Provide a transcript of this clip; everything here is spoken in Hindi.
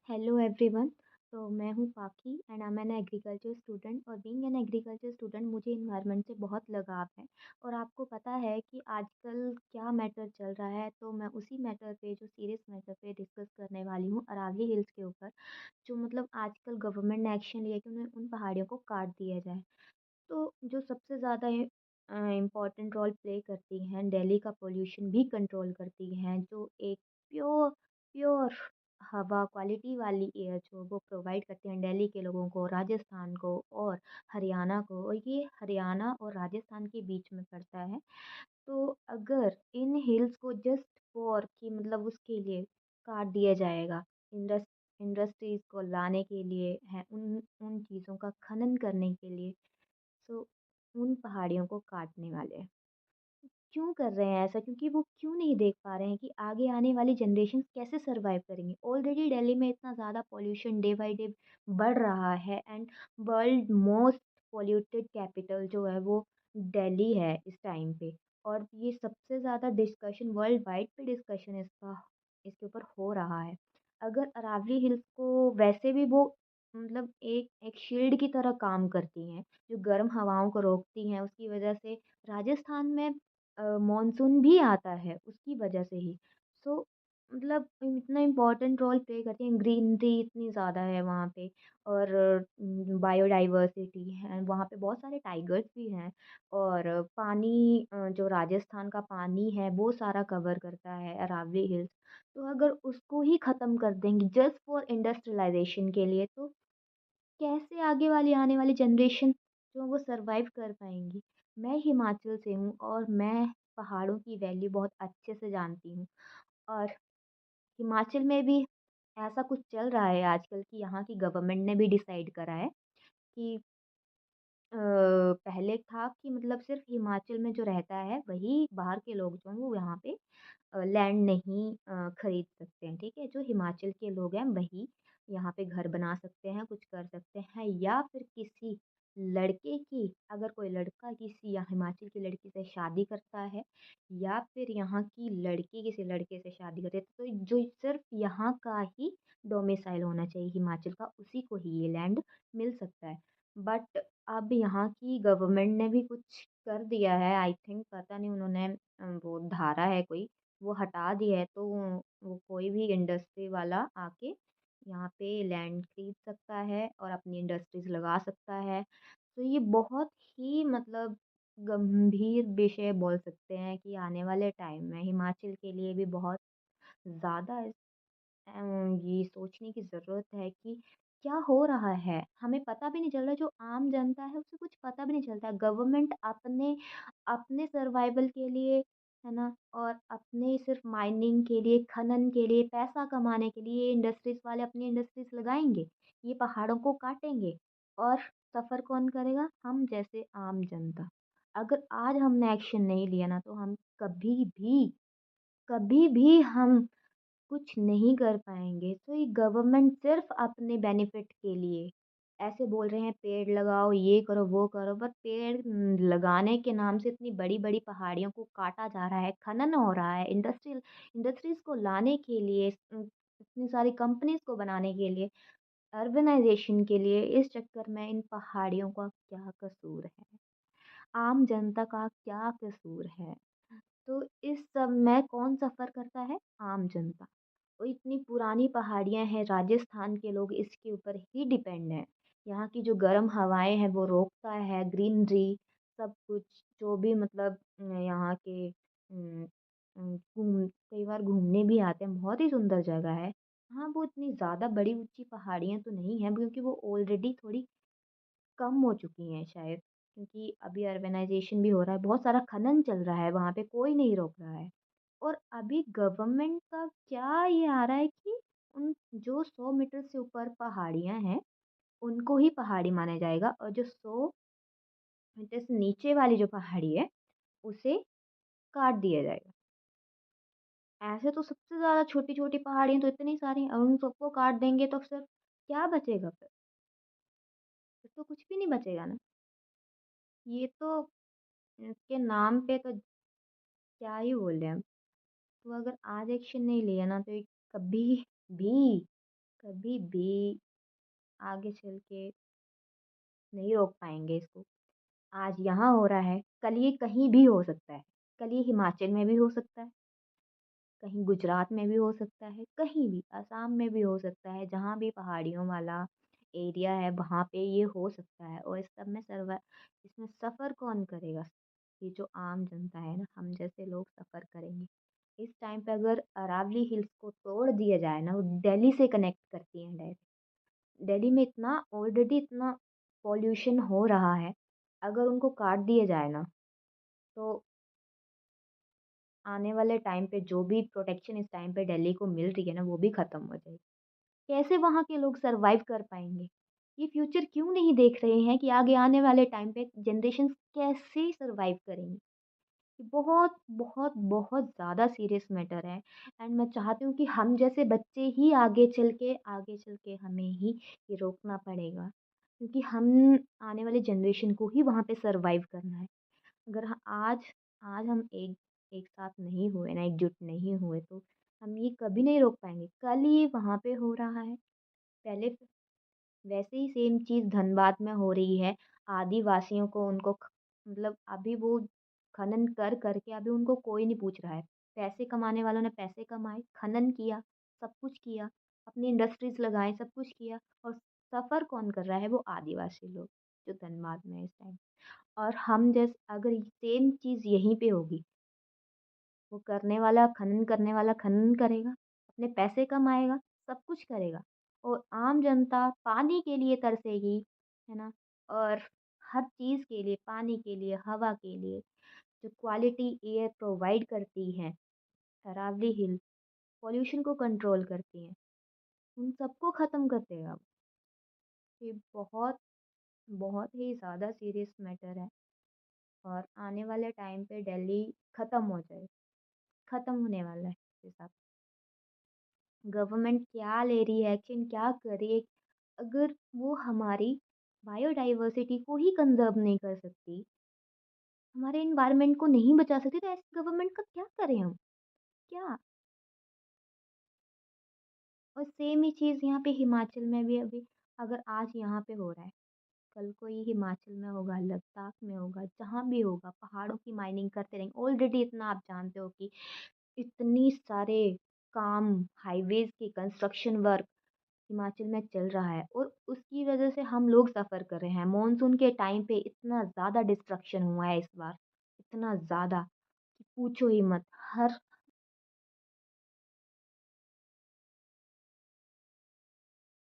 Hello everyone. तो मैं हूँ पाखी and I am an agriculture student और बीइंग एन एग्रीकल्चर स्टूडेंट मुझे इन्वायरमेंट से बहुत लगाव है। और आपको पता है कि आजकल क्या मैटर चल रहा है, तो मैं उसी मैटर पे जो सीरियस मैटर पे डिस्कस करने वाली हूँ अरावली हिल्स के ऊपर। जो मतलब आजकल गवर्नमेंट ने एक्शन लिया कि उन्हें उन पहाड़ियों को काट दिया जाए। तो जो सबसे ज़्यादा इम्पोर्टेंट रोल प्ले करती हैं, दिल्ली का पोल्यूशन भी कंट्रोल करती हैं, जो एक प्योर प्योर हवा क्वालिटी वाली एयर जो वो प्रोवाइड करती हैं दिल्ली के लोगों को, राजस्थान को और हरियाणा को। और ये हरियाणा और राजस्थान के बीच में पड़ता है। तो अगर इन हिल्स को जस्ट फॉर कि मतलब उसके लिए काट दिया जाएगा, इंडस्ट्रीज को लाने के लिए है, उन उन चीज़ों का खनन करने के लिए, सो उन पहाड़ियों को काटने वाले हैं। क्यों कर रहे हैं ऐसा? क्योंकि वो क्यों नहीं देख पा रहे हैं कि आगे आने वाली जनरेशन कैसे सरवाइव करेंगे। ऑलरेडी दिल्ली में इतना ज़्यादा पॉल्यूशन डे बाय डे बढ़ रहा है and world most polluted capital जो है वो दिल्ली है इस टाइम पे। और ये सबसे ज़्यादा डिस्कशन वर्ल्ड वाइड पे डिस्कशन इसके ऊपर हो रहा है। अगर अरावली हिल्स को वैसे भी वो मतलब एक एक शील्ड की तरह काम करती हैं, जो गर्म हवाओं को रोकती हैं, उसकी वजह से राजस्थान में मानसून भी आता है उसकी वजह से ही। सो मतलब इतना इम्पोर्टेंट रोल प्ले करती हैं, ग्रीनरी इतनी ज़्यादा है वहाँ पे। और बायोडाइवर्सिटी है वहाँ पे, बहुत सारे टाइगर्स भी हैं। और पानी जो राजस्थान का पानी है वो सारा कवर करता है अरावली हिल्स। तो अगर उसको ही ख़त्म कर देंगे जस्ट फॉर इंडस्ट्रियलाइजेशन के लिए, तो कैसे आगे वाली आने वाली जनरेशन जो वो सरवाइव कर पाएंगी। मैं हिमाचल से हूँ और मैं पहाड़ों की वैल्यू बहुत अच्छे से जानती हूँ। और हिमाचल में भी ऐसा कुछ चल रहा है आजकल कि यहाँ की गवर्नमेंट ने भी डिसाइड करा है कि पहले था कि मतलब सिर्फ हिमाचल में जो रहता है वही, बाहर के लोग जो हैं वो यहाँ पे लैंड नहीं खरीद सकते हैं। ठीक है, जो हिमाचल के लोग हैं वही यहाँ पे घर बना सकते हैं, कुछ कर सकते हैं। या फिर किसी लड़के की, अगर कोई लड़का किसी या हिमाचल की लड़की से शादी करता है, या फिर यहाँ की लड़की किसी लड़के से शादी करती है, तो जो सिर्फ यहाँ का ही डोमिसाइल होना चाहिए हिमाचल का, उसी को ही ये लैंड मिल सकता है। बट अब यहाँ की गवर्नमेंट ने भी कुछ कर दिया है, आई थिंक, पता नहीं उन्होंने वो धारा है कोई, वो हटा दी है। तो वो कोई भी इंडस्ट्री वाला आके यहाँ पे लैंड खरीद सकता है और अपनी इंडस्ट्रीज लगा सकता है। तो ये बहुत ही मतलब गंभीर विषय बोल सकते हैं कि आने वाले टाइम में हिमाचल के लिए भी बहुत ज़्यादा ये सोचने की ज़रूरत है कि क्या हो रहा है। हमें पता भी नहीं चल रहा, जो आम जनता है उसे कुछ पता भी नहीं चलता। गवर्नमेंट अपने अपने सर्वाइवल के लिए, है ना, और अपने सिर्फ माइनिंग के लिए, खनन के लिए, पैसा कमाने के लिए इंडस्ट्रीज वाले अपनी इंडस्ट्रीज लगाएंगे, ये पहाड़ों को काटेंगे। और सफ़र कौन करेगा? हम जैसे आम जनता। अगर आज हमने एक्शन नहीं लिया ना, तो हम कभी भी हम कुछ नहीं कर पाएंगे। तो ये गवर्नमेंट सिर्फ अपने बेनिफिट के लिए ऐसे बोल रहे हैं पेड़ लगाओ, ये करो वो करो, पर पेड़ लगाने के नाम से इतनी बड़ी बड़ी पहाड़ियों को काटा जा रहा है, खनन हो रहा है, इंडस्ट्रीज को लाने के लिए, इतनी सारी कंपनीज को बनाने के लिए, अर्बनाइजेशन के लिए। इस चक्कर में इन पहाड़ियों का क्या कसूर है? आम जनता का क्या कसूर है? तो इस सब में कौन सफ़र करता है? आम जनता। और इतनी पुरानी पहाड़ियाँ हैं, राजस्थान के लोग इसके ऊपर ही डिपेंड हैं। यहाँ की जो गर्म हवाएं हैं वो रोकता है, ग्रीनरी सब कुछ, जो भी मतलब यहाँ के कई बार घूमने भी आते हैं, बहुत ही सुंदर जगह है। हाँ, वो इतनी ज़्यादा बड़ी ऊंची पहाड़ियाँ तो नहीं हैं, क्योंकि वो ऑलरेडी थोड़ी कम हो चुकी हैं शायद, क्योंकि अभी अर्बनाइजेशन भी हो रहा है, बहुत सारा खनन चल रहा है वहाँ पे, कोई नहीं रोक रहा है। और अभी गवर्नमेंट का क्या ये आ रहा है कि उन जो 100 मीटर से ऊपर पहाड़ियाँ हैं उनको ही पहाड़ी माना जाएगा, और जो 100 मीटर से नीचे वाली जो पहाड़ी है उसे काट दिया जाएगा। ऐसे तो सबसे ज्यादा छोटी छोटी पहाड़ियाँ तो इतनी सारी हैं, और उन सबको काट देंगे तो फिर क्या बचेगा? फिर तो कुछ भी नहीं बचेगा ना। ये तो इसके नाम पे तो क्या ही बोले हम। तो अगर आज एक्शन नहीं लिया ना, तो ये कभी भी कभी भी आगे चल के नहीं रोक पाएँगे इसको। आज यहाँ हो रहा है, कल ये कहीं भी हो सकता है। कल ये हिमाचल में भी हो सकता है, कहीं गुजरात में भी हो सकता है, कहीं भी असम में भी हो सकता है, जहाँ भी पहाड़ियों वाला एरिया है वहाँ पे ये हो सकता है और इस सब में इसमें सफ़र कौन करेगा? ये जो आम जनता है ना, हम जैसे लोग सफ़र करेंगे। इस टाइम पे अगर अरावली हिल्स को तोड़ दिया जाए ना, वो दिल्ली से कनेक्ट करती हैं डायरेक्ट। दिल्ली में इतना ऑलरेडी इतना पॉल्यूशन हो रहा है, अगर उनको काट दिया जाए ना, तो आने वाले टाइम पे जो भी प्रोटेक्शन इस टाइम पे दिल्ली को मिल रही है ना, वो भी खत्म हो जाएगी। कैसे वहाँ के लोग सर्वाइव कर पाएँगे? ये फ्यूचर क्यों नहीं देख रहे हैं कि आगे आने वाले टाइम पे जनरेशंस कैसे सर्वाइव करेंगी? ये बहुत, बहुत, बहुत ज़्यादा सीरियस मैटर है एंड मैं चाहती हूँ कि हम जैसे बच्चे ही आगे चल के हमें ही ये रोकना पड़ेगा। क्योंकि हम आने वाली जनरेशन को ही वहाँ पे सर्वाइव करना है। अगर आज आज हम एक एक साथ नहीं हुए ना, एकजुट नहीं हुए तो हम ये कभी नहीं रोक पाएँगे। कल ये वहाँ पे हो रहा है, पहले वैसे ही सेम चीज़ धनबाद में हो रही है। आदिवासियों को उनको मतलब अभी वो खनन कर के अभी उनको कोई नहीं पूछ रहा है। पैसे कमाने वालों ने पैसे कमाए, खनन किया, सब कुछ किया, अपनी इंडस्ट्रीज़ लगाए, सब कुछ किया और सफ़र कौन कर रहा है? वो आदिवासी लोग, जो धनबाद में है इस टाइम। और हम अगर सेम चीज़ यहीं पे होगी, वो खनन करने वाला खनन करेगा, अपने पैसे कमाएगा, सब कुछ करेगा और आम जनता पानी के लिए तरसेगी, है ना? और हर चीज़ के लिए, पानी के लिए, हवा के लिए, जो क्वालिटी एयर प्रोवाइड करती हैं, अरावली हिल्स, पॉल्यूशन को कंट्रोल करती हैं, उन सबको ख़त्म कर देगा वो। ये बहुत, बहुत ही ज़्यादा सीरियस मैटर है और आने वाले टाइम पे दिल्ली ख़त्म हो जाएगी, ख़त्म होने वाला है इस हिसाब से। गवर्नमेंट क्या ले रही है एक्शन क्या कर रही है अगर वो हमारी बायोडाइवर्सिटी को ही कंजर्व नहीं कर सकती हमारे एनवायरनमेंट को नहीं बचा सकती तो ऐसे गवर्नमेंट का क्या करें हम क्या और सेम ही चीज़ यहाँ पे हिमाचल में भी अभी अगर आज यहाँ पे हो रहा है कल को ये हिमाचल में होगा लद्दाख में होगा जहाँ भी होगा पहाड़ों की माइनिंग करते रहेंगे ऑलरेडी इतना आप जानते हो कि इतनी सारे काम हाईवेज के कंस्ट्रक्शन वर्क हिमाचल में चल रहा है और उसकी वजह से हम लोग सफ़र कर रहे हैं। मॉनसून के टाइम पे इतना ज़्यादा डिस्ट्रक्शन हुआ है इस बार, इतना ज़्यादा कि पूछो ही मत। हर